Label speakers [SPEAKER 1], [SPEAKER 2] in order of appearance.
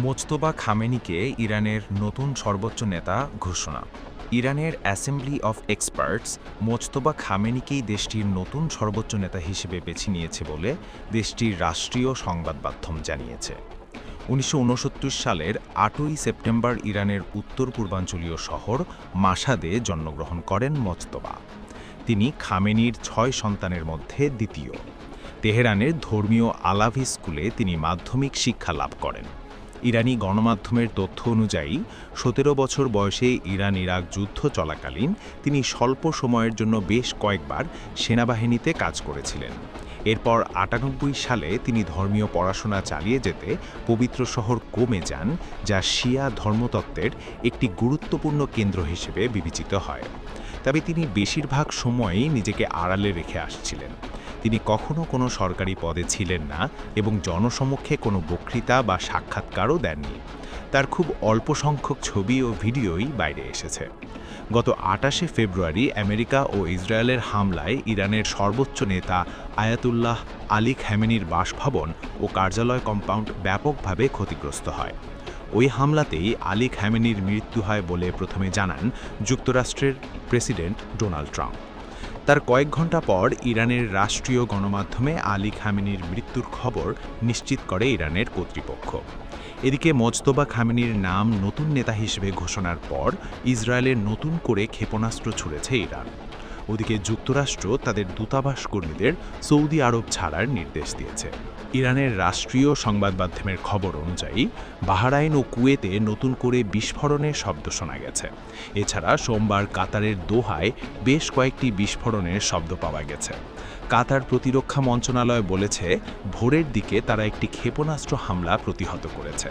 [SPEAKER 1] Mojtaba খামেনিকে ইরানের নতুন সর্বোচ্চ নেতা ঘোষণা। ইরানের অ্যাসেম্বলি অফ এক্সপার্টস মোজতবা খামেনিকেই দেশটির নতুন সর্বোচ্চ নেতা হিসেবে বেছে নিয়েছে বলে দেশটির রাষ্ট্রীয় সংবাদ মাধ্যম জানিয়েছে। ১৯৬৯ সালের ৮ই সেপ্টেম্বর ইরানের উত্তর পূর্বাঞ্চলীয় শহর মাশহাদে জন্মগ্রহণ করেন মোজতবা। তিনি খামেনির ৬ সন্তানের মধ্যে দ্বিতীয়। তেহরানের ধর্মীয় আলাভি স্কুলে তিনি মাধ্যমিক শিক্ষা লাভ করেন। ইরানি গণমাধ্যমের তথ্য অনুযায়ী ১৭ বছর বয়সে ইরান ইরাক যুদ্ধ চলাকালীন তিনি স্বল্প সময়ের জন্য বেশ কয়েকবার সেনাবাহিনীতে কাজ করেছিলেন। এরপর ৯৮ সালে তিনি ধর্মীয় পড়াশোনা চালিয়ে যেতে পবিত্র শহর কোমে যান, যা শিয়া ধর্মতত্ত্বের একটি গুরুত্বপূর্ণ কেন্দ্র হিসেবে বিবেচিত হয়। তবে তিনি বেশিরভাগ সময়ই নিজেকে আড়ালে রেখে আসছিলেন। তিনি কখনো কোনো সরকারি পদে ছিলেন না এবং জনসমক্ষে কোনো বক্তৃতা বা সাক্ষাৎকারও দেননি। তার খুব অল্প সংখ্যক ছবি ও ভিডিওই বাইরে এসেছে। গত ২৮শে ফেব্রুয়ারি আমেরিকা ও ইসরায়েলের হামলায় ইরানের সর্বোচ্চ নেতা আয়াতুল্লাহ আলী খামেনির বাসভবন ও কার্যালয় কম্পাউন্ড ব্যাপকভাবে ক্ষতিগ্রস্ত হয়। ওই হামলাতেই আলী খামেনির মৃত্যু হয় বলে প্রথমে জানান যুক্তরাষ্ট্রের প্রেসিডেন্ট ডোনাল্ড ট্রাম্প। তার কয়েক ঘন্টা পর ইরানের রাষ্ট্রীয় গণমাধ্যমে আলী খামেনির মৃত্যুর খবর নিশ্চিত করে ইরানের কর্তৃপক্ষ। এদিকে মোজতবা খামেনির নাম নতুন নেতা হিসেবে ঘোষণার পর ইসরায়েলের নতুন করে ক্ষেপণাস্ত্র ছুড়েছে ইরান। ওদিকে যুক্তরাষ্ট্র তাদের দূতাবাস কর্মীদের সৌদি আরব ছাড়ার নির্দেশ দিয়েছে। ইরানের রাষ্ট্রীয় সংবাদ মাধ্যমের খবর অনুযায়ী বাহরাইন ও কুয়েতে নতুন করে বিস্ফোরণের শব্দ শোনা গেছে। এছাড়া সোমবার কাতারের দোহায় বেশ কয়েকটি বিস্ফোরণের শব্দ পাওয়া গেছে। কাতার প্রতিরক্ষা মন্ত্রণালয় বলেছে ভোরের দিকে তারা একটি ক্ষেপণাস্ত্র হামলা প্রতিহত করেছে।